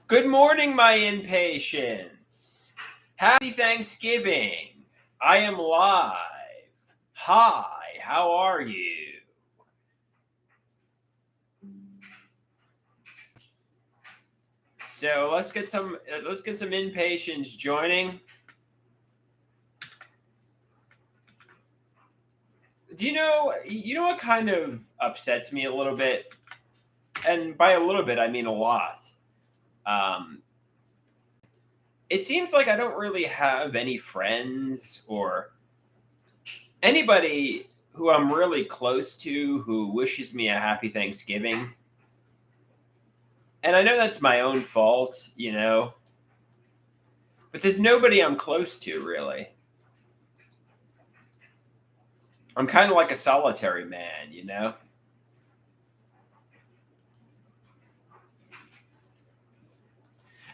Good morning, my impatience. Happy Thanksgiving. I am live. Hi, how are you? So let's get some impatience joining. Do you know what kind of upsets me a little bit? And by a little bit I mean a lot. Um it seems like I don't really have any friends or anybody who I'm really close to who wishes me a happy Thanksgiving. And I know that's my own fault, but there's nobody I'm close to really. I'm kind of like a solitary man.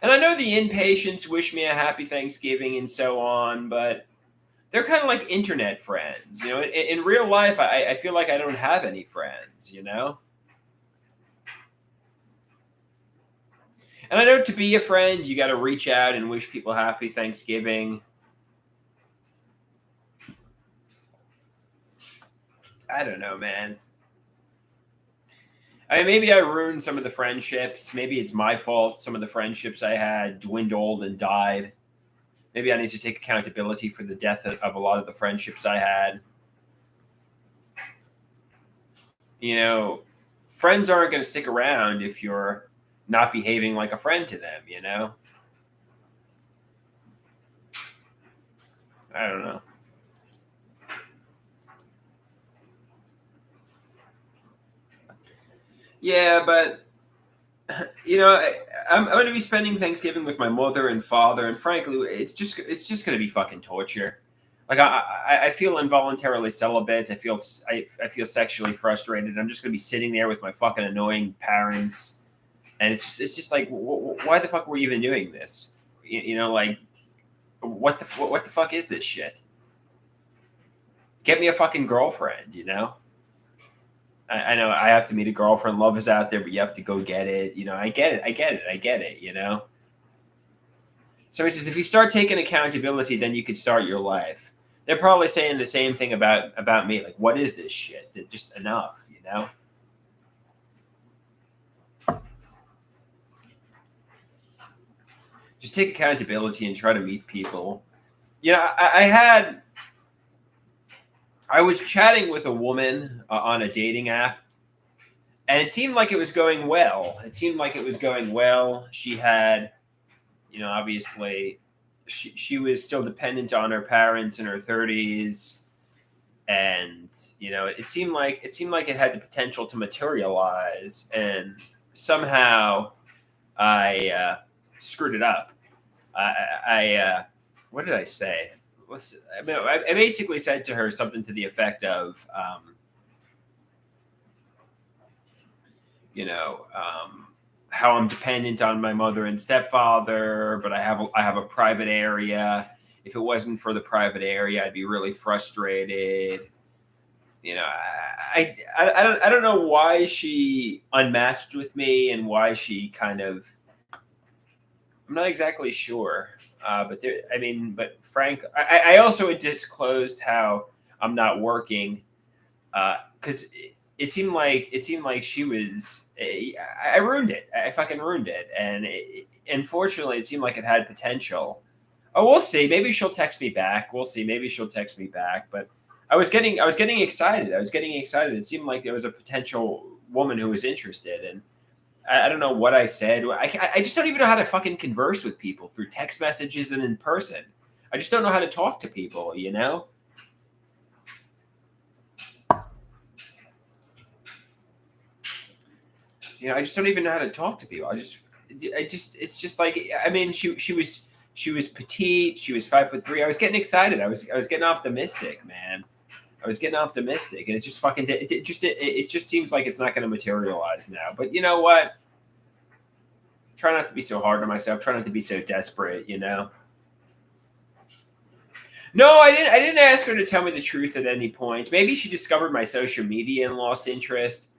And I know the inpatients wish me a happy Thanksgiving and so on, but they're kind of like internet friends. In real life, I feel like I don't have any friends. And I know to be a friend, you got to reach out and wish people happy Thanksgiving. I don't know, man. I mean, maybe I ruined some of the friendships. Maybe it's my fault. Some of the friendships I had dwindled and died. Maybe I need to take accountability for the death of a lot of the friendships I had. You know, Friends aren't going to stick around if you're not behaving like a friend to them. I don't know. Yeah, but I'm going to be spending Thanksgiving with my mother and father, and frankly, it's just going to be fucking torture. Like I feel involuntarily celibate. I feel sexually frustrated. I'm just going to be sitting there with my fucking annoying parents, and it's just like, why the fuck were we even doing this? Like what the fuck is this shit? Get me a fucking girlfriend. I know I have to meet a girlfriend. Love is out there, but you have to go get it. I get it. I get it. I get it. So he says, if you start taking accountability, then you could start your life. They're probably saying the same thing about me. Like, what is this shit? That just enough. Just take accountability and try to meet people. I was chatting with a woman on a dating app, and it seemed like it was going well. She had, obviously, she was still dependent on her parents in her 30s, and it seemed like it had the potential to materialize, and somehow I screwed it up. I what did I say? I basically said to her something to the effect of, how I'm dependent on my mother and stepfather, but I have a private area. If it wasn't for the private area, I'd be really frustrated. I don't know why she unmatched with me and why she kind of. I'm not exactly sure, but Frank, I also had disclosed how I'm not working because it seemed like she was. I ruined it. I fucking ruined it, and unfortunately, it seemed like it had potential. Oh, we'll see. Maybe she'll text me back. We'll see. Maybe she'll text me back. But I was getting excited. I was getting excited. It seemed like there was a potential woman who was interested, and I don't know what I said. I just don't even know how to fucking converse with people through text messages and in person. I just don't know how to talk to people. I just don't even know how to talk to people. It's just like, I mean, she was petite. She was 5'3". I was getting excited. I was getting optimistic, man. I was getting optimistic, and it just fucking it just seems like it's not going to materialize now. But you know what? Try not to be so hard on myself. Try not to be so desperate. No, I didn't ask her to tell me the truth at any point. Maybe she discovered my social media and lost interest.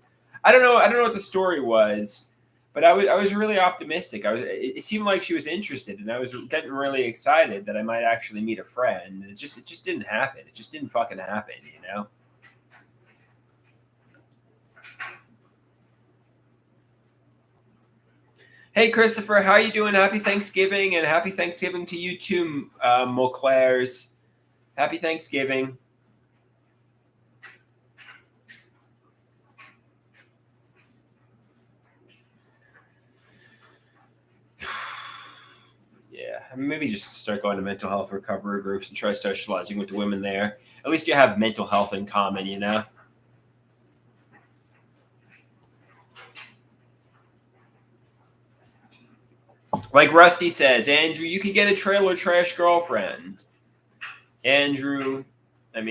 I don't know. I don't know what the story was, But I was really optimistic. It seemed like she was interested, and I was getting really excited that I might actually meet a friend. And it just didn't happen. It just didn't fucking happen, you know. Hey Christopher, how you doing? Happy Thanksgiving, and happy Thanksgiving to you too, Moclairs. Happy Thanksgiving. Yeah, I mean, maybe just start going to mental health recovery groups and try socializing with the women there. At least you have mental health in common, you know? Like Rusty says, Andrew, you could get a trailer trash girlfriend. Andrew, don't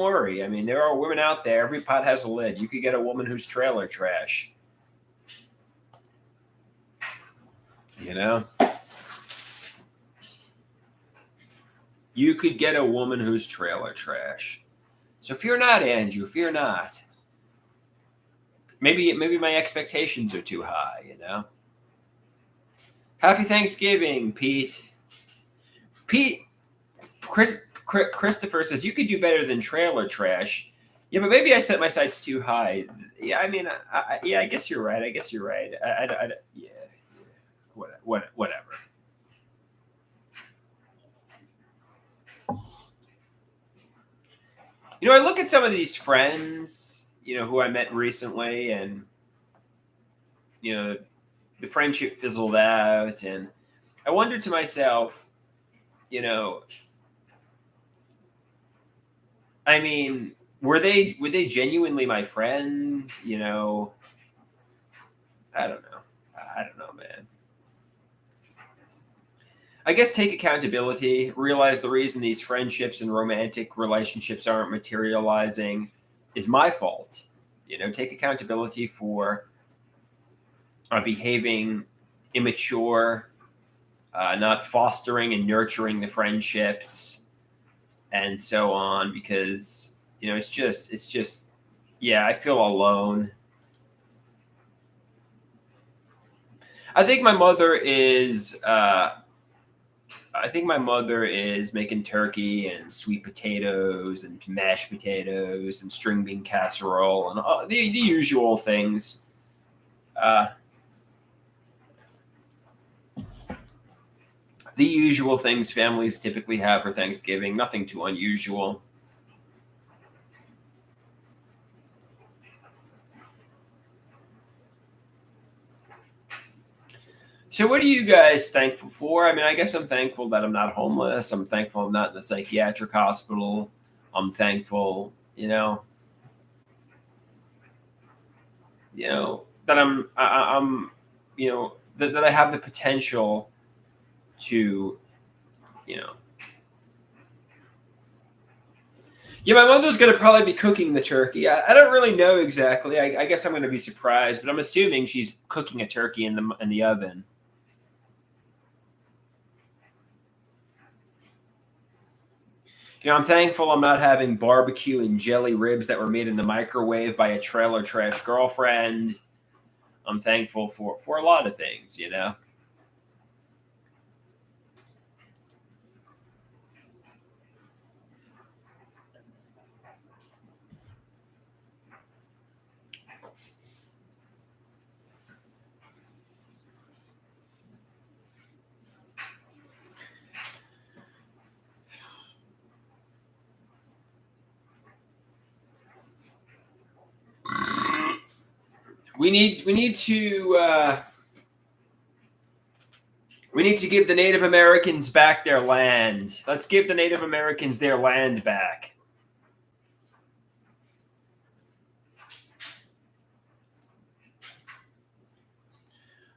worry. I mean, there are women out there. Every pot has a lid. You could get a woman who's trailer trash. You know? You could get a woman who's trailer trash. So fear not, Andrew. Fear not. Maybe my expectations are too high, you know? Happy Thanksgiving, Pete. Pete, Christopher says you could do better than trailer trash. Yeah, but maybe I set my sights too high. Yeah, I mean, yeah, I guess you're right. I guess you're right. Yeah, whatever. You know, I look at some of these friends, you know, who I met recently, and you know, the friendship fizzled out, and I wondered to myself, you know, I mean, were they genuinely my friend? You know, I don't know. I don't know, man. I guess take accountability, realize the reason these friendships and romantic relationships aren't materializing is my fault. You know, take accountability for behaving immature, not fostering and nurturing the friendships, and so on. Because you know, it's just, yeah, I feel alone. I think my mother is. I think my mother is making turkey and sweet potatoes and mashed potatoes and string bean casserole and the usual things. Uh, the usual things families typically have for Thanksgiving. Nothing too unusual. So, what are you guys thankful for? I mean, I guess I'm thankful that I'm not homeless. I'm thankful I'm not in the psychiatric hospital. I'm thankful, that I'm, that I have the potential to, you know. Yeah, my mother's gonna probably be cooking the turkey. I don't really know exactly. I guess I'm gonna be surprised, but I'm assuming she's cooking a turkey in the oven. You know, I'm thankful I'm not having barbecue and jelly ribs that were made in the microwave by a trailer trash girlfriend. I'm thankful for a lot of things, you know. We need to give the Native Americans back their land. Let's give the Native Americans their land back.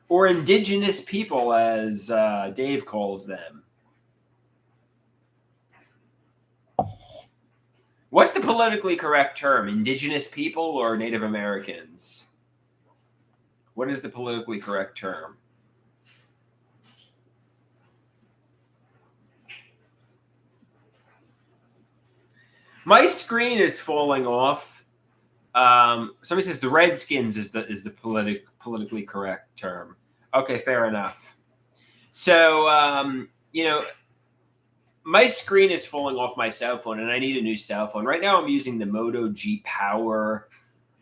Or indigenous people, as Dave calls them. What's the politically correct term? Indigenous people or Native Americans? What is the politically correct term? My screen is falling off. Somebody says the Redskins is the politically correct term. Okay, fair enough. So my screen is falling off my cell phone, and I need a new cell phone. Right now, I'm using the Moto G Power.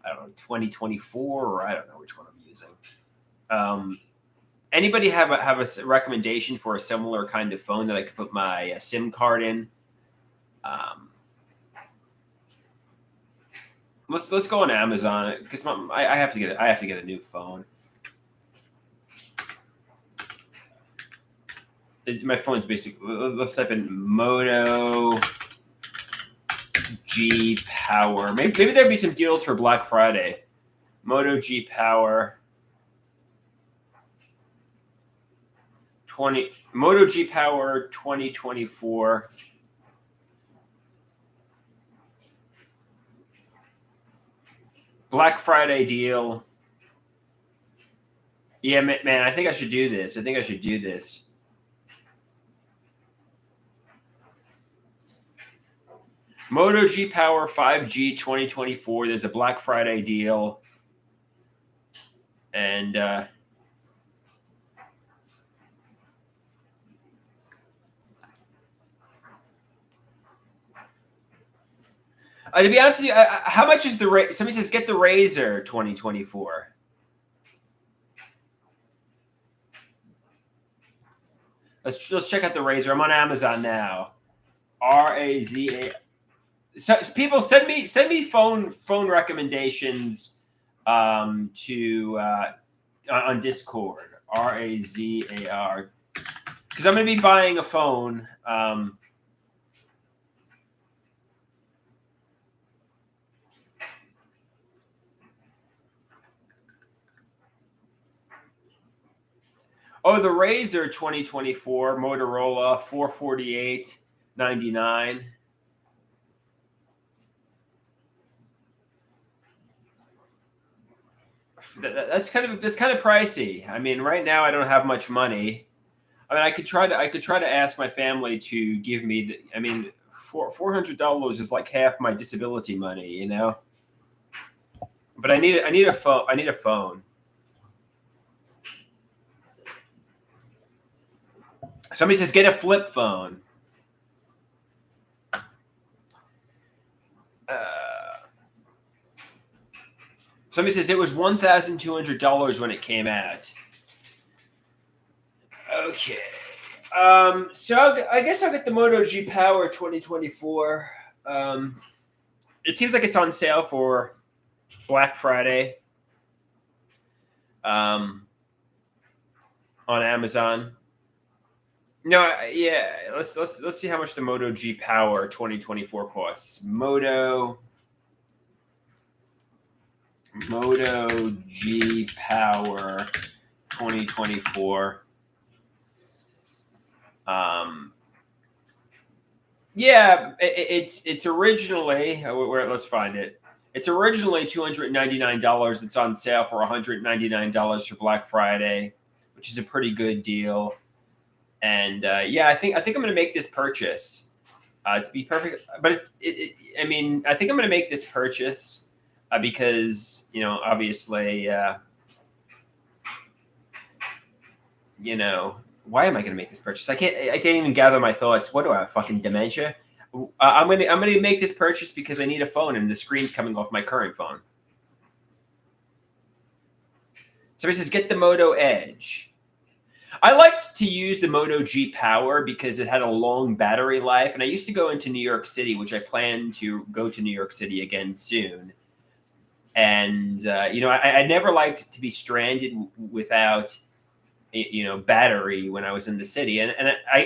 I don't know, 2024, or I don't know which one I'm using. Anybody have a recommendation for a similar kind of phone that I could put my SIM card in? Let's go on Amazon because I have to get a new phone. My phone's basically. Let's type in Moto G Power. Maybe there'd be some deals for Black Friday. Moto G Power. Moto G Power 2024. Black Friday deal. Yeah, man, I think I should do this. Moto G Power 5G 2024. There's a Black Friday deal. And to be honest with you, how much is the somebody says get the Razr 2024. Let's check out the Razr. I'm on Amazon now. RAZA. So people send me phone recommendations to on Discord. RAZAR. Because I'm going to be buying a phone. Oh, the Razr 2024 Motorola 448.99. That's kind of pricey. I mean, right now I don't have much money. I mean, I could try to ask my family to give me. $400 is like half my disability money, you know. But I need a phone. I need a phone. Somebody says get a flip phone. Somebody says it was $1,200 when it came out. Okay. So I guess I'll get the Moto G Power 2024. It seems like it's on sale for Black Friday. On Amazon. No, yeah. Let's see how much the Moto G Power 2024 costs. Moto G Power 2024. Yeah, it's originally let's find it. It's originally $299. It's on sale for $199 for Black Friday, which is a pretty good deal. And yeah, I think I'm going to make this purchase. To be perfect, but I mean, I think I'm going to make this purchase because obviously, why am I going to make this purchase? I can't even gather my thoughts. What do I have? Fucking dementia? I'm gonna make this purchase because I need a phone and the screen's coming off my current phone. Somebody says get the Moto Edge. I liked to use the Moto G Power because it had a long battery life, and I used to go into New York City, which I plan to go to New York City again soon. And I never liked to be stranded without battery when I was in the city, and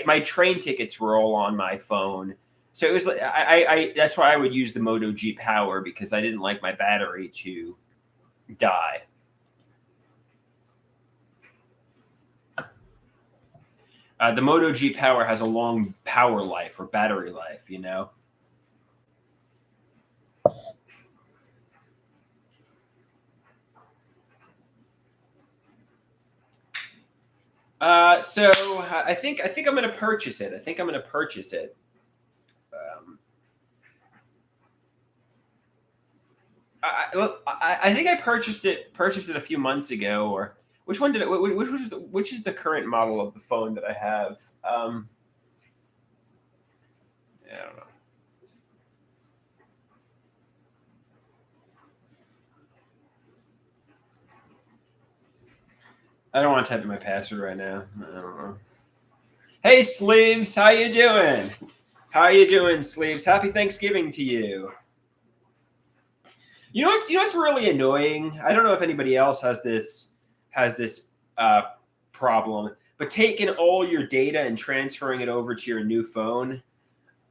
my train tickets were all on my phone. So it was like that's why I would use the Moto G Power, because I didn't like my battery to die. The Moto G Power has a long power life or battery life, So I think I'm going to purchase it. I think I purchased it a few months ago. Or which one did it? Which is the current model of the phone that I have? Yeah, I don't know. I don't want to type in my password right now. I don't know. Hey, Sleeves, how you doing? How you doing, Sleeves? Happy Thanksgiving to you. You know what's really annoying? I don't know if anybody else has this uh, problem, but taking all your data and transferring it over to your new phone.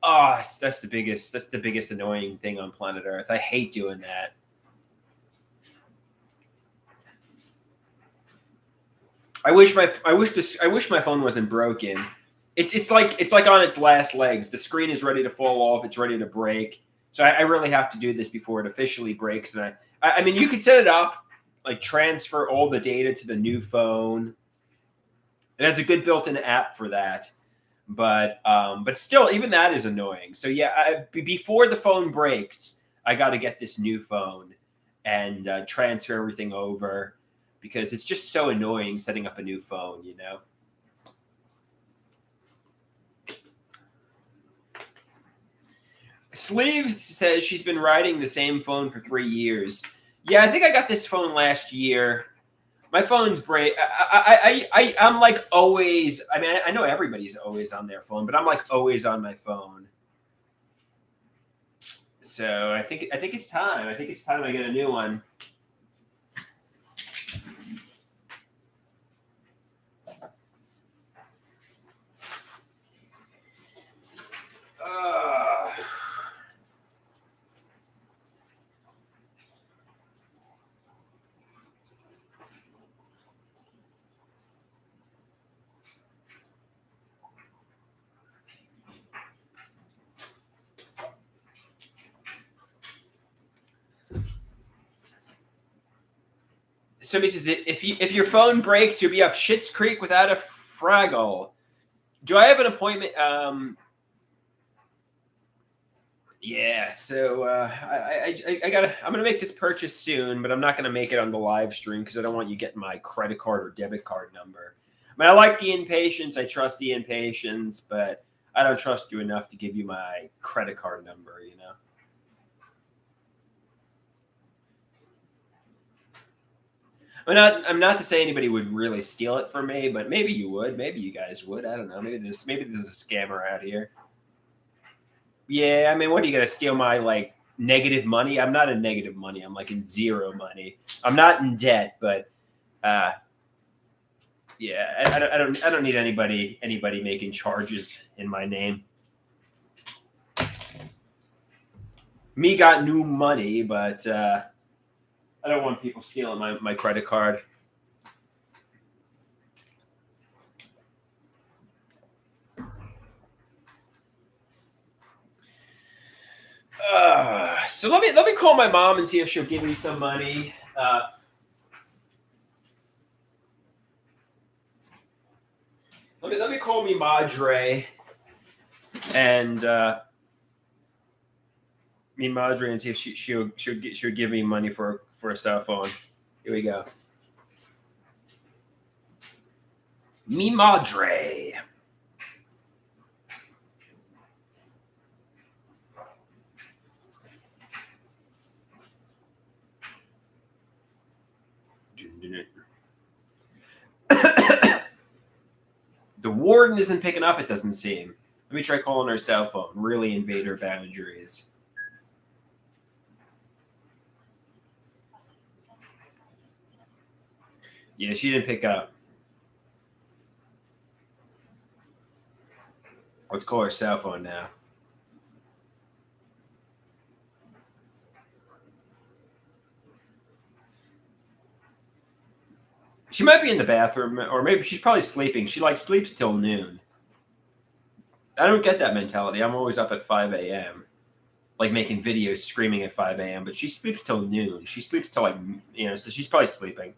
Oh, that's the biggest annoying thing on planet Earth. I hate doing that. I wish my phone wasn't broken. It's like on its last legs. The screen is ready to fall off. It's ready to break. So I really have to do this before it officially breaks. And I mean, you could set it up, like transfer all the data to the new phone. It has a good built-in app for that. But still, even that is annoying. So yeah, before the phone breaks, I got to get this new phone and transfer everything over because it's just so annoying setting up a new phone. Sleeves says she's been riding the same phone for 3 years. Yeah, I think I got this phone last year. My phone's break. I'm like always. I mean, I know everybody's always on their phone, but I'm like always on my phone. So I think it's time. I think it's time I get a new one. Uh, Somebody says if your phone breaks, you'll be up Shit's Creek without a Fraggle. Do I have an appointment? Yeah. So I gotta. I'm gonna make this purchase soon, but I'm not gonna make it on the live stream because I don't want you getting my credit card or debit card number. I mean, I like the impatience. I trust the impatience, but I don't trust you enough to give you my credit card number. I'm not to say anybody would really steal it from me, but maybe you would. Maybe you guys would. I don't know. Maybe there's a scammer out here. Yeah, I mean, what are you gonna steal my like negative money? I'm not in negative money. I'm like in zero money. I'm not in debt, but uh, yeah, I don't need anybody making charges in my name. Me got new money, but I don't want people stealing my credit card. So let me call my mom and see if she'll give me some money. Let me call me Madre and me Madre and see if she'll give me money for a cell phone. Here we go. Mi Madre. The warden isn't picking up, it doesn't seem. Let me try calling her cell phone. Really invade her boundaries. Yeah, she didn't pick up. Let's call her cell phone now. She might be in the bathroom, or maybe she's probably sleeping. She like sleeps till noon. I don't get that mentality. I'm always up at 5 a.m. like making videos screaming at 5 a.m. But she sleeps till noon. She sleeps till so she's probably sleeping.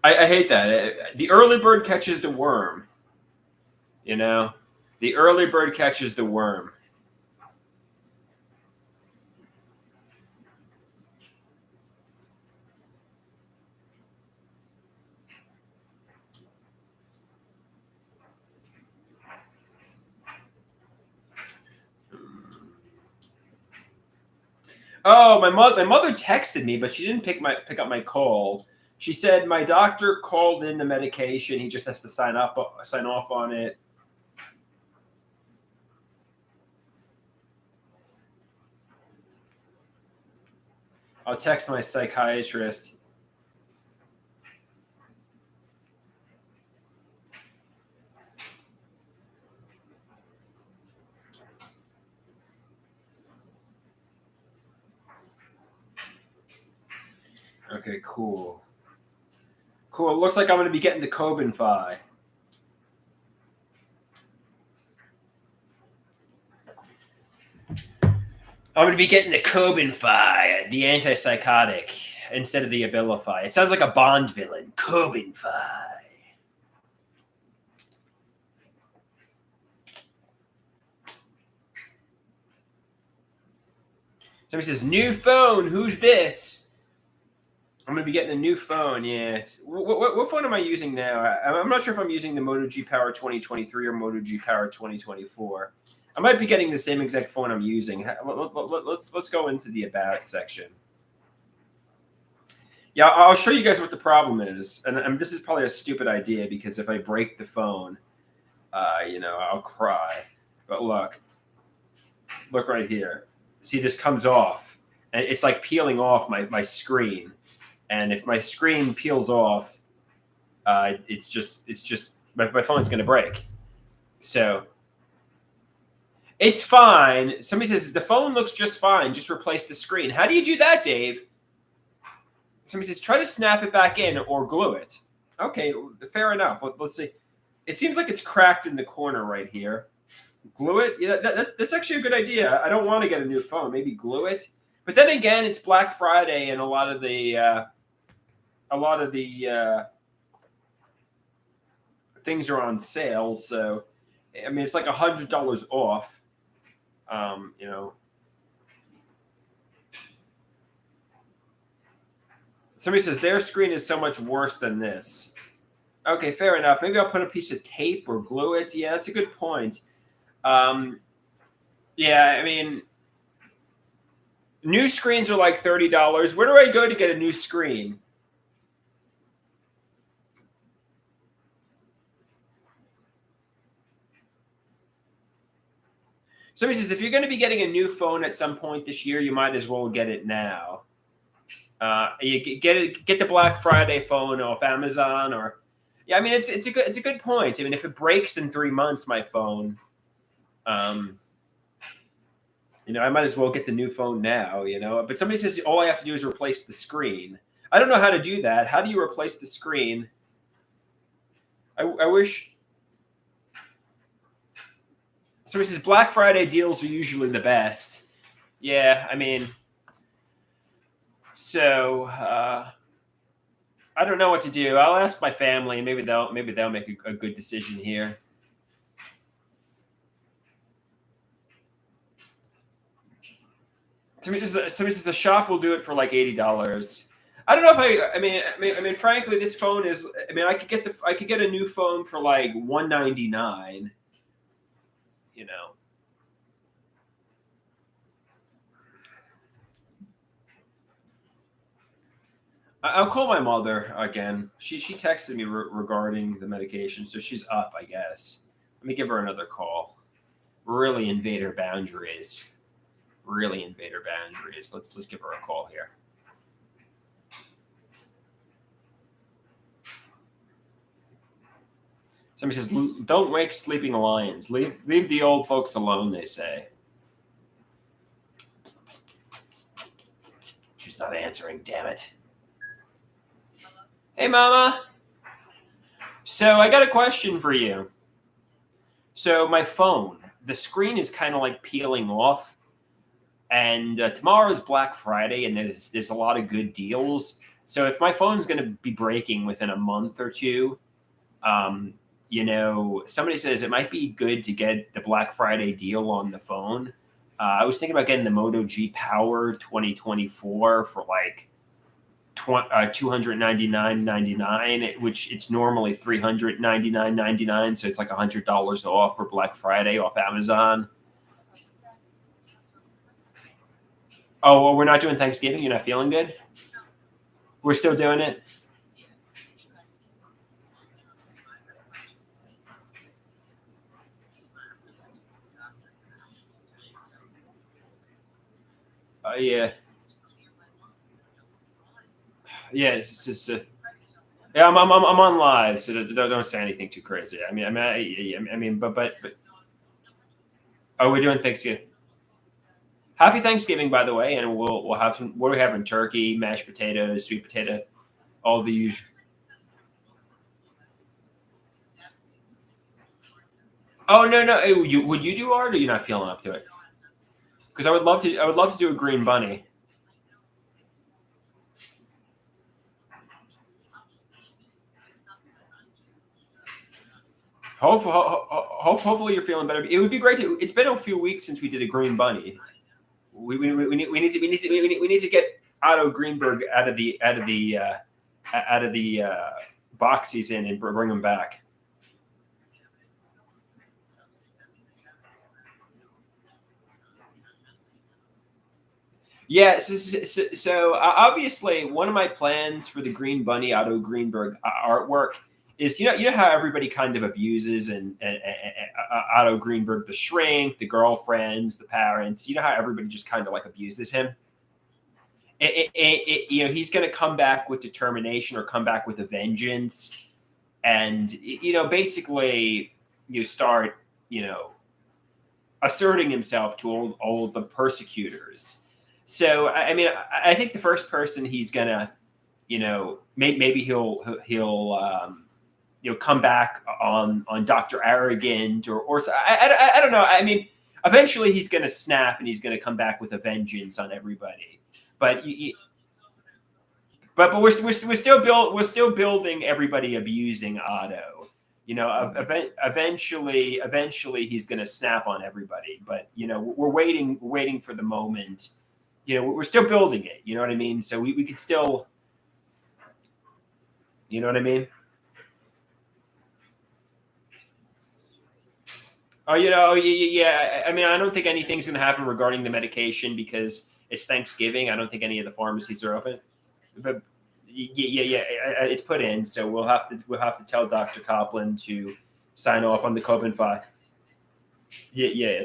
I hate that. The early bird catches the worm. You know, the early bird catches the worm. Oh, my mother texted me, but she didn't pick up my call. She said my doctor called in the medication. He just has to sign off on it. I'll text my psychiatrist. Okay, cool. Cool. It looks like I'm going to be getting the Cobenfy. I'm going to be getting the Cobenfy, the antipsychotic, instead of the Abilify. It sounds like a Bond villain. Cobenfy. Somebody says, new phone. Who's this? I'm going to be getting a new phone. Yeah. What phone am I using now? I'm not sure if I'm using the Moto G Power 2023 or Moto G Power 2024. I might be getting the same exact phone I'm using. Let's go into the about section. Yeah, I'll show you guys what the problem is. And this is probably a stupid idea because if I break the phone, I'll cry. But look right here. See, this comes off. And it's like peeling off my screen. And if my screen peels off, it's just my phone's going to break. So it's fine. Somebody says the phone looks just fine. Just replace the screen. How do you do that, Dave? Somebody says try to snap it back in or glue it. Okay, fair enough. Let's see. It seems like it's cracked in the corner right here. Glue it. Yeah, that's actually a good idea. I don't want to get a new phone. Maybe glue it. But then again, it's Black Friday, and a lot of the things are on sale. So, I mean, it's like $100 off. Somebody says their screen is so much worse than this. Okay, fair enough. Maybe I'll put a piece of tape or glue it. Yeah, that's a good point. Yeah, I mean, new screens are like $30. Where do I go to get a new screen? Somebody says if you're going to be getting a new phone at some point this year, you might as well get it now. You get the Black Friday phone off Amazon, or yeah, I mean it's a good point. I mean, if it breaks in 3 months, my phone, I might as well get the new phone now. But somebody says all I have to do is replace the screen. I don't know how to do that. How do you replace the screen? I wish. Somebody says Black Friday deals are usually the best. Yeah, I mean. So I don't know what to do. I'll ask my family. Maybe they'll make a good decision here. Somebody says a shop will do it for like $80. I don't know if I mean, frankly, this phone is. I mean, I could get a new phone for like $199. I'll call my mother again. She texted me regarding the medication, so she's up, I guess. Let me give her another call. Really invade her boundaries. Let's give her a call here. Somebody says, "Don't wake sleeping lions. Leave the old folks alone." They say. She's not answering. Damn it. Hey, Mama. So I got a question for you. So my phone, the screen is kind of like peeling off, and tomorrow is Black Friday, and there's a lot of good deals. So if my phone's going to be breaking within a month or two, somebody says it might be good to get the Black Friday deal on the phone. I was thinking about getting the Moto G Power 2024 for like $299.99, which it's normally $399.99, so it's like $100 off for Black Friday off Amazon. Oh, well, we're not doing Thanksgiving. You're not feeling good. We're still doing it. Yeah, yeah. It's just. Yeah, I'm on live, so don't say anything too crazy. But oh, we're doing Thanksgiving. Happy Thanksgiving, by the way, and we'll have some. What are we having? Turkey, mashed potatoes, sweet potato, all the usual. Oh no, no. Would you do art, or you're not feeling up to it? Because I would love to. I would love to do a green bunny. Hopefully you're feeling better. It would be great to. It's been a few weeks since we did a green bunny. We need to get Otto Greenberg out of the box he's in and bring him back. Yeah, obviously one of my plans for the Green Bunny Otto Greenberg artwork is you know how everybody kind of abuses and Otto Greenberg, the shrink, the girlfriends, the parents. You know how everybody just kind of like abuses him. You know, he's going to come back with determination or come back with a vengeance, and you know basically you start you know asserting himself to all the persecutors. So I mean, I think the first person he's gonna, you know, maybe he'll you know come back on Doctor Arrogant or I don't know. I mean, eventually he's gonna snap and he's gonna come back with a vengeance on everybody. But we're still building everybody abusing Otto. You know, eventually he's going to snap on everybody. But you know, we're waiting for the moment. You know, we're still building it. You know what I mean? So we could still, you know what I mean? Oh, you know, yeah. I mean, I don't think anything's going to happen regarding the medication because it's Thanksgiving. I don't think any of the pharmacies are open. But it's put in, so we'll have to tell Dr. Copland to sign off on the Coben file. Yeah.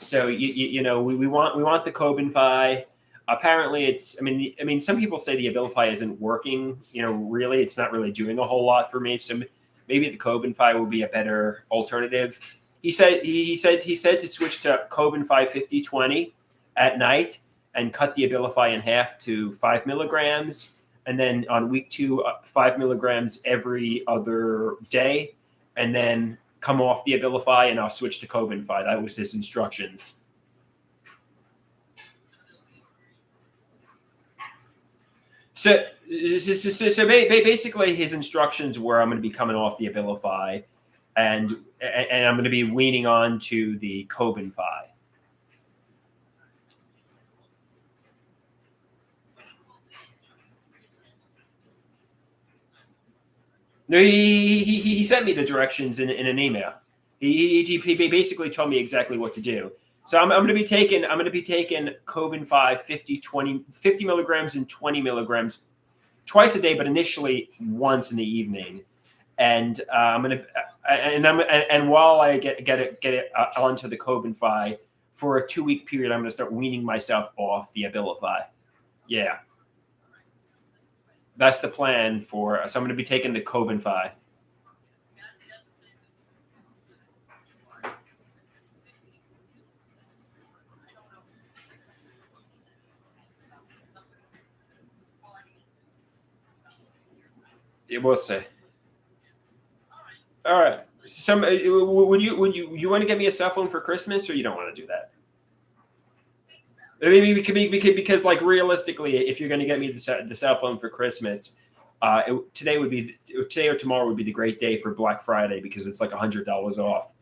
So you know we want the Coben file. Apparently, it's. I mean, some people say the Abilify isn't working. You know, really, it's not really doing a whole lot for me. So maybe the Coben file will be a better alternative. He said to switch to Coben 50/20 at night and cut the Abilify in half to 5 milligrams, and then on week two, 5 milligrams every other day, and then come off the Abilify and I'll switch to Coben. That was his instructions. So, basically, his instructions were I'm going to be coming off the Abilify, and I'm going to be weaning on to the Coben. No, he sent me the directions in an email. He basically told me exactly what to do. So I'm going to be taking Coben 50 milligrams and 20 milligrams twice a day, but initially once in the evening. And I'm going to and while I get it onto the Coben for a 2 week period, I'm going to start weaning myself off the Abilify. Yeah, that's the plan for. So I'm going to be taking the Coben. It will say. All right. Some would you want to get me a cell phone for Christmas, or you don't want to do that? Maybe because like realistically, if you're going to get me the cell phone for Christmas, today or tomorrow would be the great day for Black Friday because it's like $100 off.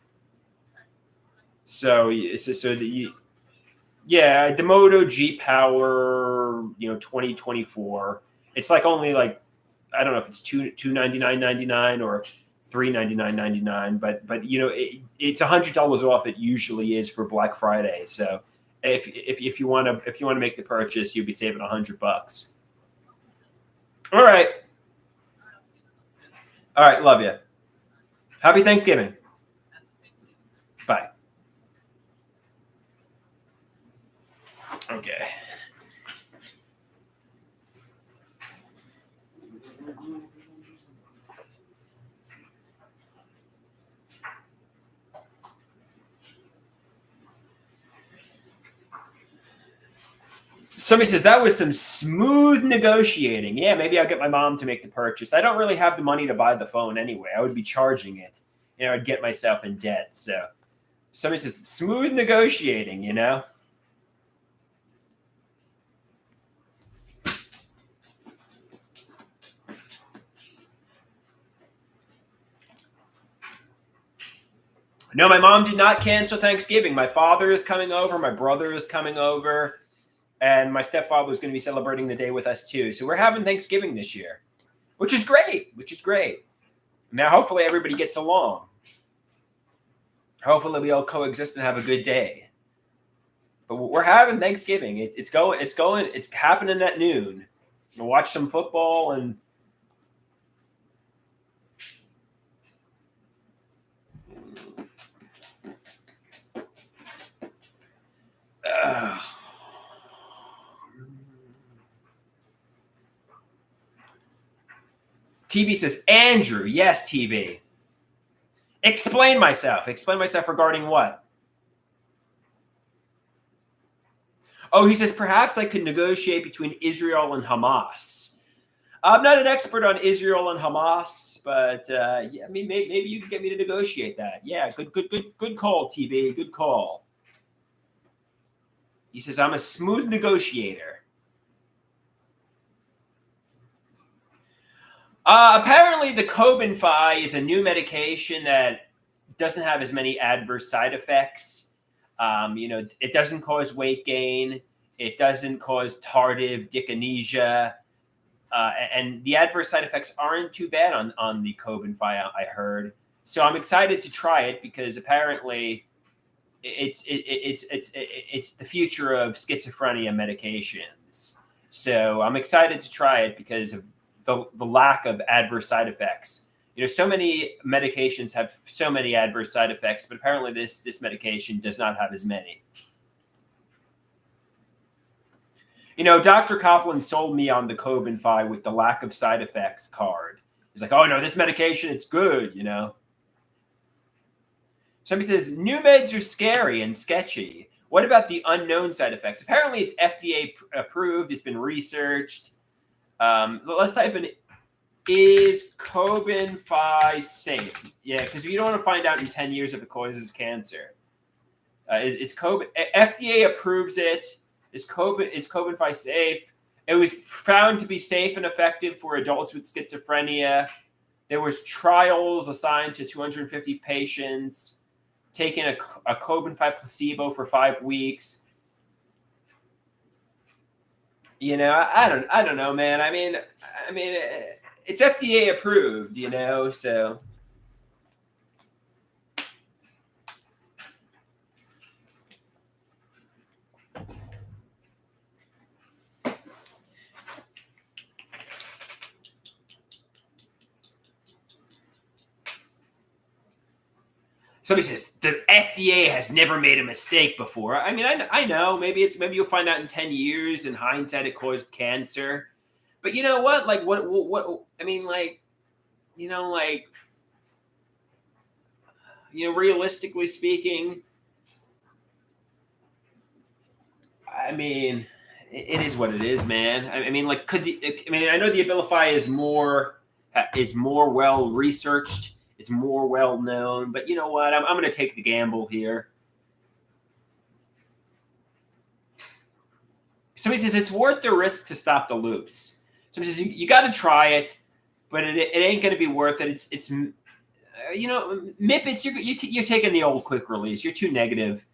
So yeah, the Moto G Power, 2024. It's like only like I don't know if it's 299.99 or 399.99, but it's $100 off. It usually is for Black Friday. So if you want to make the purchase, you'll be saving $100. All right. All right. Love you. Happy Thanksgiving. Bye. Okay. Somebody says that was some smooth negotiating. Yeah, maybe I'll get my mom to make the purchase. I don't really have the money to buy the phone anyway. I would be charging it. I'd get myself in debt. So somebody says smooth negotiating, No, my mom did not cancel Thanksgiving. My father is coming over. My brother is coming over. And my stepfather is going to be celebrating the day with us too. So we're having Thanksgiving this year, which is great. Now, hopefully everybody gets along. Hopefully we all coexist and have a good day. But we're having Thanksgiving. It's happening at noon. We'll watch some football and TV says, Andrew, yes, TV. Explain myself regarding what? Oh, he says, perhaps I could negotiate between Israel and Hamas. I'm not an expert on Israel and Hamas, but yeah, I mean, maybe you can get me to negotiate that. Yeah, good call, TV. Good call. He says, I'm a smooth negotiator. Apparently, the Cobenfy is a new medication that doesn't have as many adverse side effects. It doesn't cause weight gain. It doesn't cause tardive dyskinesia. And the adverse side effects aren't too bad on the Cobenfy, I heard. So I'm excited to try it because apparently it's the future of schizophrenia medications. So I'm excited to try it because of the lack of adverse side effects. So many medications have so many adverse side effects, but apparently this medication does not have as many. Dr. Copeland sold me on the Cobenfy with the lack of side effects card. He's like, oh no, this medication, it's good, Somebody says, new meds are scary and sketchy. What about the unknown side effects? Apparently it's FDA approved. It's been researched. Let's type in, is Cobenfy safe? Yeah, because you don't want to find out in 10 years if it causes cancer. FDA approves it. Is Cobenfy safe? It was found to be safe and effective for adults with schizophrenia. There was trials assigned to 250 patients, taking a Cobenfy placebo for 5 weeks. I don't know, man. I mean, it's FDA approved, so. Somebody says the FDA has never made a mistake before. I mean, I know maybe you'll find out in 10 years. In hindsight, it caused cancer. But you know what? Like what? I mean, realistically speaking, I mean, it is what it is, man. I mean, I know the Abilify is more well researched. It's more well known, but you know what? I'm going to take the gamble here. Somebody says it's worth the risk to stop the loops. Somebody says you got to try it, but it ain't going to be worth it. It's Mippets, you're taking the old quick release. You're too negative.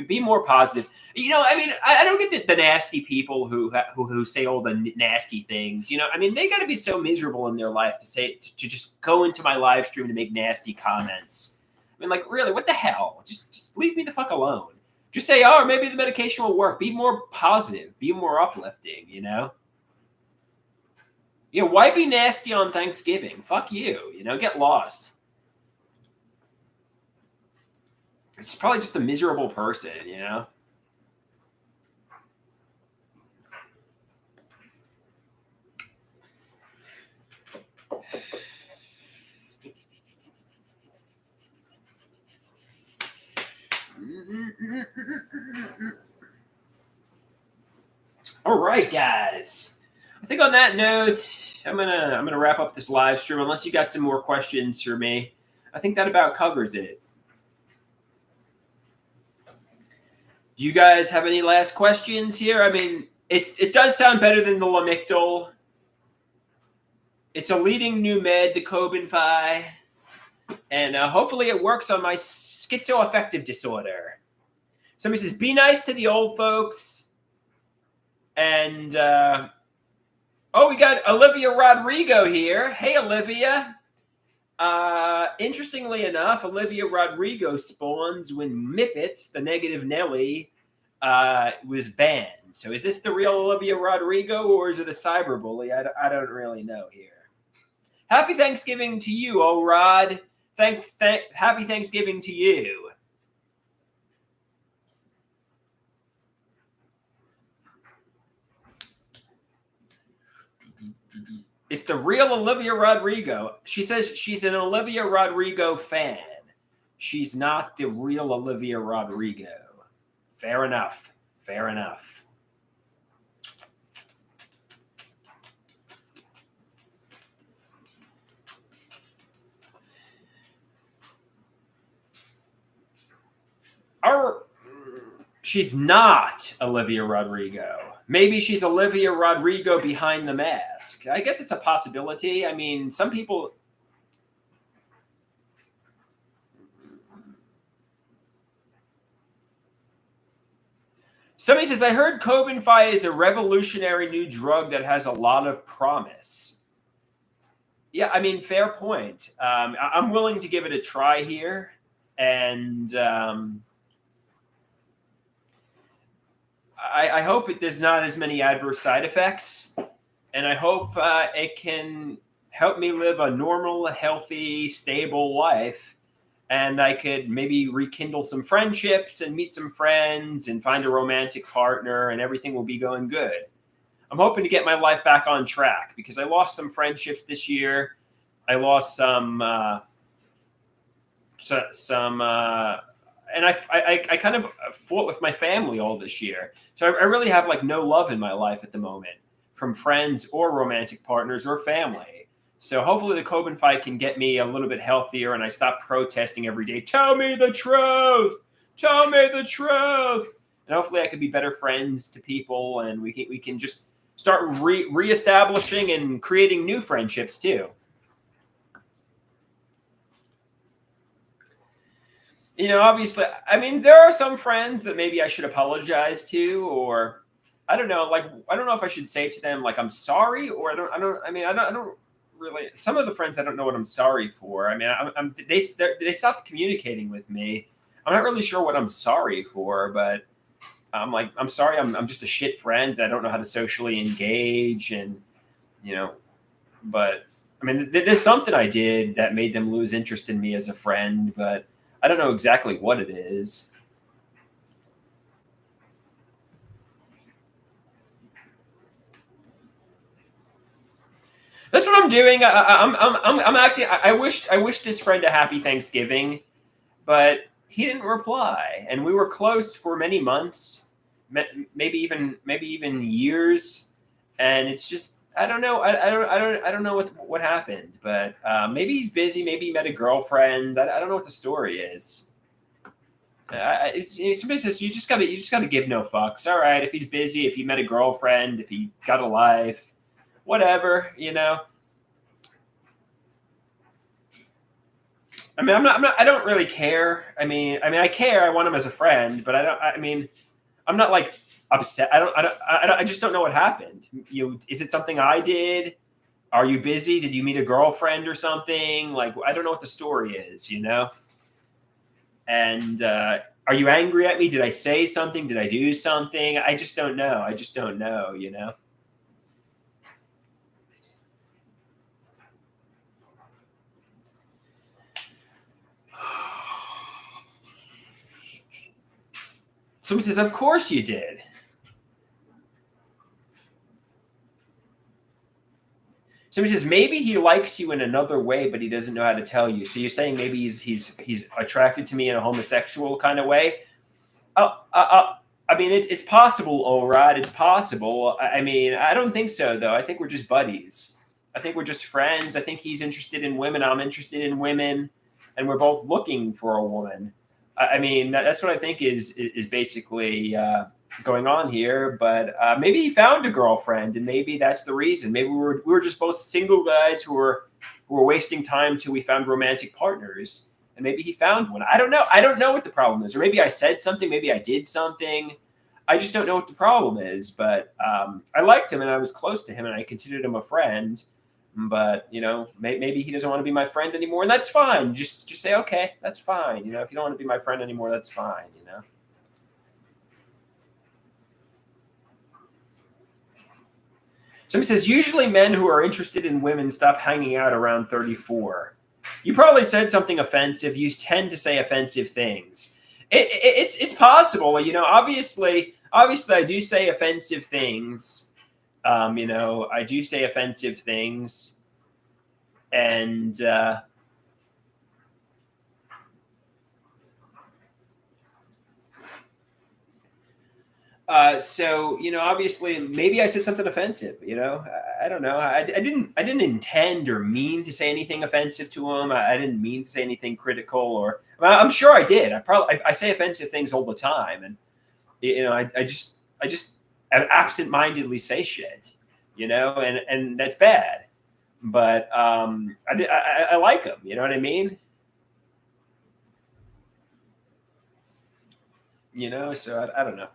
Be more positive. I mean, I don't get the nasty people who say all the nasty things. I mean, they got to be so miserable in their life to just go into my live stream to make nasty comments. I mean, like, really, what the hell? Just leave me the fuck alone. Just say, oh, maybe the medication will work. Be more positive. Be more uplifting, you know? Why be nasty on Thanksgiving? Fuck you, get lost. It's probably just a miserable person, All right, guys. I think on that note, I'm gonna wrap up this live stream. Unless you got some more questions for me, I think that about covers it. Do you guys have any last questions here? I mean, it does sound better than the Lamictal. It's a leading new med, the Cobenfy, and hopefully it works on my schizoaffective disorder. Somebody says, be nice to the old folks. And, we got Olivia Rodrigo here. Hey, Olivia. Interestingly enough, Olivia Rodrigo spawns when Mippets, the Negative Nelly, was banned. So is this the real Olivia Rodrigo, or is it a cyberbully? I don't really know here. Happy Thanksgiving to you, Rod. Happy Thanksgiving to you. It's the real Olivia Rodrigo. She says she's an Olivia Rodrigo fan. She's not the real Olivia Rodrigo. Fair enough. Fair enough. She's not Olivia Rodrigo. Maybe she's Olivia Rodrigo behind the mask. I guess it's a possibility. I mean, some people... Somebody says, I heard Cobenfy is a revolutionary new drug that has a lot of promise. Yeah, I mean, fair point. I'm willing to give it a try here. And... I hope there's not as many adverse side effects, and I hope it can help me live a normal, healthy, stable life, and I could maybe rekindle some friendships and meet some friends and find a romantic partner, and everything will be going good. I'm hoping to get my life back on track because I lost some friendships this year. I lost some and I kind of fought with my family all this year. So I really have like no love in my life at the moment from friends or romantic partners or family. So hopefully the Cobenfy can get me a little bit healthier and I stop protesting every day. Tell me the truth. Tell me the truth. And hopefully I can be better friends to people and we can just start reestablishing and creating new friendships too. Obviously, I mean, there are some friends that maybe I should apologize to, or I don't know, like, I don't know if I should say to them, like, I'm sorry, or I don't really, some of the friends, I don't know what I'm sorry for. I mean, they stopped communicating with me. I'm not really sure what I'm sorry for, but I'm like, I'm sorry. I'm just a shit friend. I don't know how to socially engage and, but I mean, there's something I did that made them lose interest in me as a friend, but I don't know exactly what it is. That's what I'm doing. I'm acting. I wish this friend a happy Thanksgiving, but he didn't reply, and we were close for many months, maybe even years, and it's just I don't know. I don't know what happened, but maybe he's busy. Maybe he met a girlfriend. I don't know what the story is. Somebody says you just gotta give no fucks. All right, if he's busy, if he met a girlfriend, if he got a life, whatever, I mean, I don't really care. I mean, I care. I want him as a friend, but I'm not like upset. I just don't know what happened. Is it something I did? Are you busy? Did you meet a girlfriend or something? Like, I don't know what the story is, And Are you angry at me? Did I say something? Did I do something? I just don't know. I just don't know, Someone says, of course you did. Somebody says maybe he likes you in another way, but he doesn't know how to tell you. So you're saying maybe he's attracted to me in a homosexual kind of way. Uh, uh, uh, I mean, it's possible, Orad. It's possible. I mean, I don't think so, though. I think we're just buddies. I think we're just friends. I think he's interested in women. I'm interested in women, and we're both looking for a woman. I mean, that's what I think is basically going on here. But maybe he found a girlfriend, and maybe that's the reason. Maybe we were just both single guys who were wasting time till we found romantic partners, and maybe he found one. I don't know. I don't know what the problem is, or maybe I said something. Maybe I did something. I just don't know what the problem is. But I liked him, and I was close to him, and I considered him a friend. But maybe he doesn't want to be my friend anymore, and that's fine. Just say, okay, that's fine. If you don't want to be my friend anymore, that's fine. Somebody says usually men who are interested in women stop hanging out around 34. You probably said something offensive. You tend to say offensive things. It's possible. Obviously, I do say offensive things. I do say offensive things, and so obviously, maybe I said something offensive. I don't know. I didn't intend or mean to say anything offensive to him. I didn't mean to say anything critical, or well, I'm sure I did. I say offensive things all the time, and I just absent-mindedly say shit, and that's bad. But I like him. You know what I mean? So I don't know.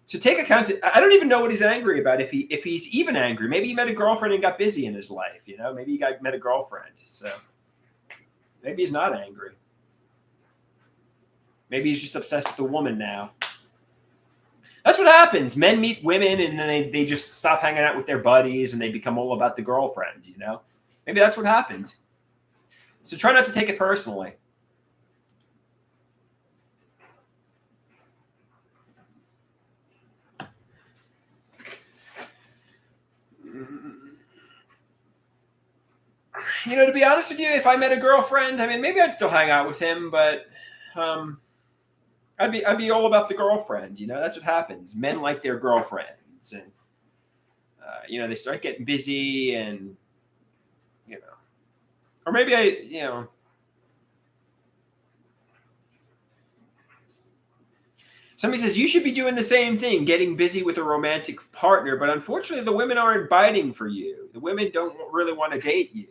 So take account. I don't even know what he's angry about. If he's even angry, maybe he met a girlfriend and got busy in his life. Maybe he met a girlfriend. So maybe he's not angry. Maybe he's just obsessed with the woman now. That's what happens. Men meet women and then they just stop hanging out with their buddies and they become all about the girlfriend. Maybe that's what happens. So try not to take it personally. To be honest with you, if I met a girlfriend, I mean, maybe I'd still hang out with him, but I'd be all about the girlfriend. That's what happens. Men like their girlfriends, and they start getting busy, and or maybe Somebody says you should be doing the same thing, getting busy with a romantic partner, but unfortunately, the women aren't biting for you. The women don't really want to date you.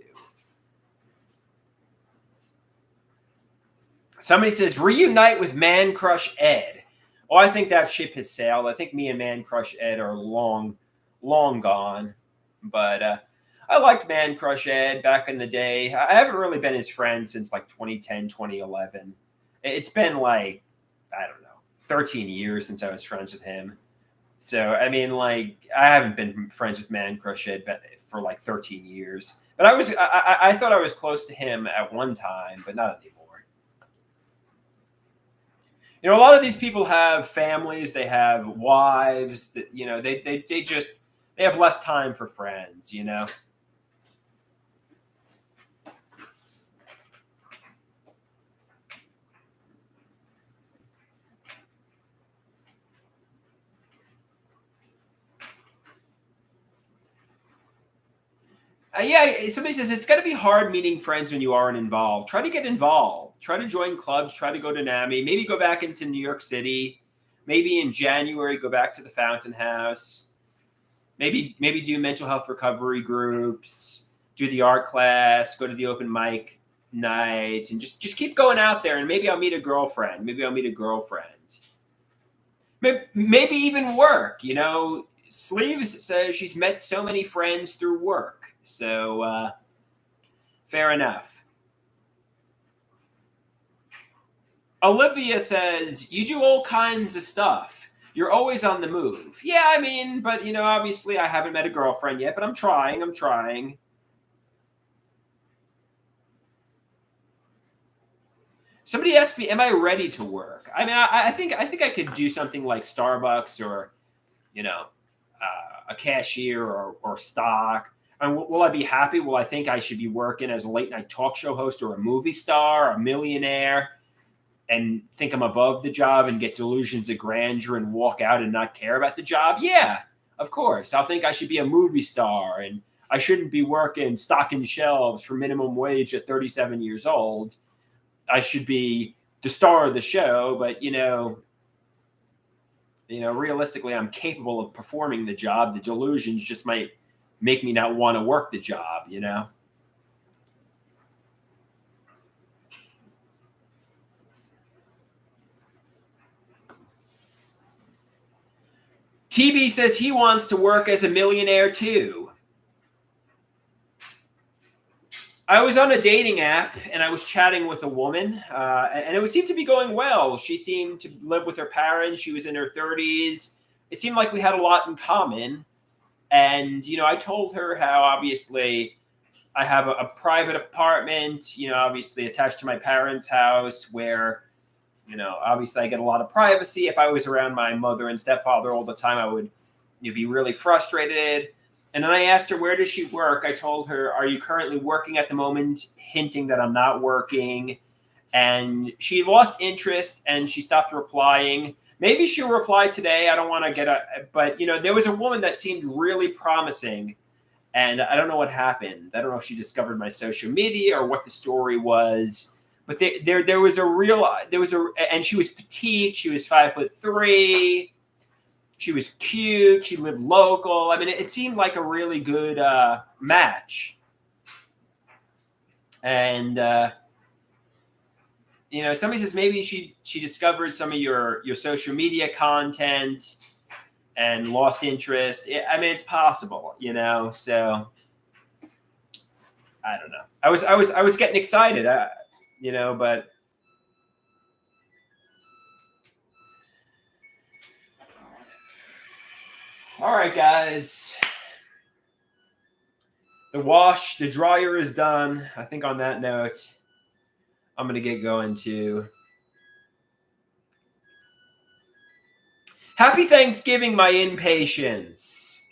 Somebody says reunite with Man Crush Ed. Oh, I think that ship has sailed. I think me and Man Crush Ed are long, long gone. But I liked Man Crush Ed back in the day. I haven't really been his friend since like 2010, 2011. It's been like, I don't know, 13 years since I was friends with him. So, I mean, like, I haven't been friends with Man Crush Ed for like 13 years. But I thought I was close to him at one time, but not anymore. A lot of these people have families, they have wives, that they have less time for friends. Yeah, somebody says it's got to be hard meeting friends when you aren't involved. Try to get involved. Try to join clubs. Try to go to NAMI. Maybe go back into New York City. Maybe in January go back to the Fountain House. Maybe do mental health recovery groups. Do the art class. Go to the open mic night, and just keep going out there. And maybe I'll meet a girlfriend. Maybe even work. Sleeves says she's met so many friends through work. So fair enough. Olivia says, you do all kinds of stuff. You're always on the move. Yeah, I mean, but, obviously I haven't met a girlfriend yet, but I'm trying. I'm trying. Somebody asked me, am I ready to work? I mean, I think I could do something like Starbucks or, a cashier or stock. I mean, will I be happy? Will I think I should be working as a late night talk show host or a movie star, a millionaire? And think I'm above the job and get delusions of grandeur and walk out and not care about the job? Yeah, of course. I'll think I should be a movie star and I shouldn't be working stocking shelves for minimum wage at 37 years old. I should be the star of the show, but realistically, I'm capable of performing the job. The delusions just might make me not want to work the job, TB says he wants to work as a millionaire too. I was on a dating app and I was chatting with a woman, and it seemed to be going well. She seemed to live with her parents. She was in her 30s. It seemed like we had a lot in common. And, I told her how obviously I have a private apartment, obviously attached to my parents' house where, obviously I get a lot of privacy. If I was around my mother and stepfather all the time, I would be really frustrated. And then I asked her, where does she work? I told her, are you currently working at the moment? Hinting that I'm not working. And she lost interest and she stopped replying. Maybe she'll reply today. I don't want to but there was a woman that seemed really promising. And I don't know what happened. I don't know if she discovered my social media or what the story was. But there was and she was petite. She was 5'3". She was cute. She lived local. I mean, it seemed like a really good match. And somebody says maybe she discovered some of your social media content and lost interest. I mean, it's possible, So I don't know. I was getting excited, but. All right, guys. The dryer is done. I think on that note, I'm going to get going too. Happy Thanksgiving, my impatiens.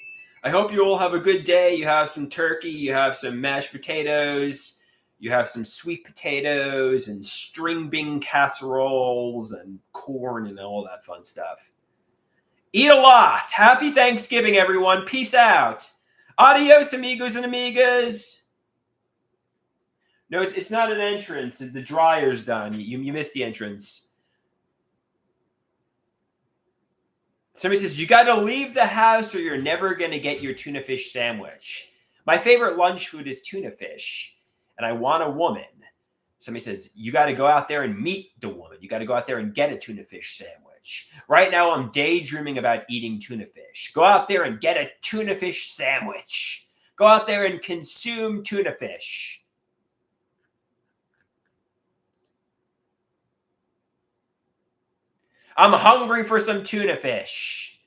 I hope you all have a good day. You have some turkey, you have some mashed potatoes, you have some sweet potatoes and string bean casseroles and corn and all that fun stuff. Eat a lot. Happy Thanksgiving, everyone. Peace out. Adios, amigos and amigas. No, it's not an entrance. The dryer's done. You missed the entrance. Somebody says, you got to leave the house or you're never going to get your tuna fish sandwich. My favorite lunch food is tuna fish, and I want a woman. Somebody says, you got to go out there and meet the woman. You got to go out there and get a tuna fish sandwich. Right now, I'm daydreaming about eating tuna fish. Go out there and get a tuna fish sandwich. Go out there and consume tuna fish. I'm hungry for some tuna fish.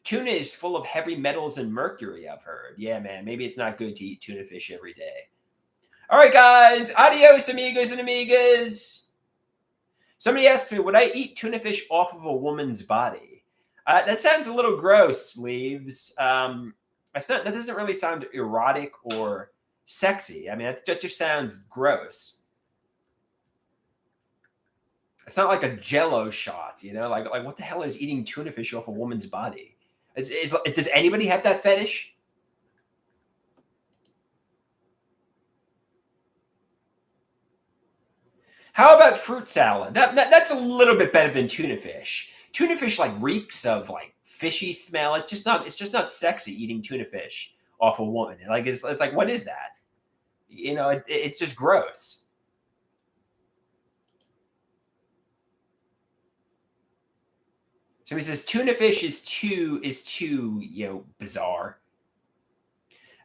Tuna is full of heavy metals and mercury, I've heard. Yeah, man, maybe it's not good to eat tuna fish every day. All right, guys. Adios, amigos and amigas. Somebody asked me, would I eat tuna fish off of a woman's body? That sounds a little gross, Leaves. That doesn't really sound erotic or sexy. I mean, that just sounds gross. It's not like a Jello shot, Like what the hell is eating tuna fish off a woman's body? Does anybody have that fetish? How about fruit salad? That's a little bit better than tuna fish. Tuna fish reeks of fishy smell. It's just not sexy eating tuna fish off a woman. It's like, what is that? It's just gross. Somebody says tuna fish is too bizarre.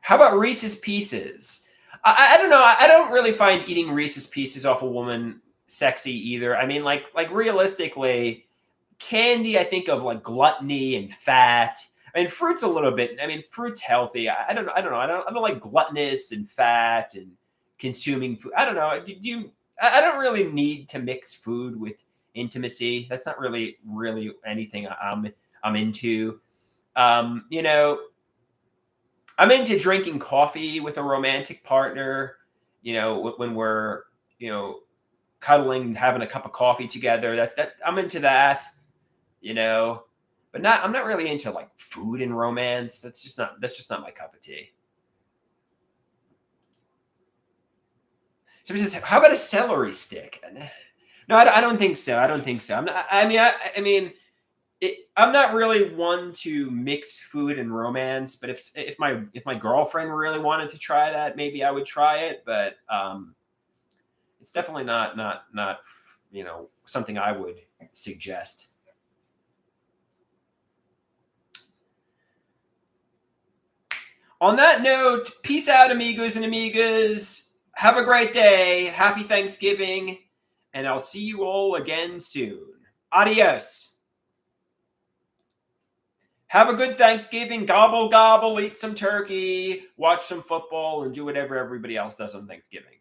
How about Reese's Pieces? I don't know. I don't really find eating Reese's Pieces off a woman sexy either. I mean, like realistically, candy, I think of like gluttony and fat. I mean, fruit's a little bit. I mean, fruit's healthy. I don't know. I don't know. I don't like gluttonous and fat and consuming food. I don't know. Do you? I don't really need to mix food with intimacy. That's not really anything I'm into. You know, I'm into drinking coffee with a romantic partner. You know, when we're you know cuddling, having a cup of coffee together. That I'm into that. You know, but not. I'm not really into like food and romance. That's just not my cup of tea. Somebody says, "How about a celery stick?" No, I don't think so. I don't think so. I'm not, I mean, I'm not really one to mix food and romance. But if my girlfriend really wanted to try that, maybe I would try it. But it's definitely not something I would suggest. On that note, peace out, amigos and amigas. Have a great day. Happy Thanksgiving. And I'll see you all again soon. Adios. Have a good Thanksgiving. Gobble, gobble, eat some turkey, watch some football, and do whatever everybody else does on Thanksgiving.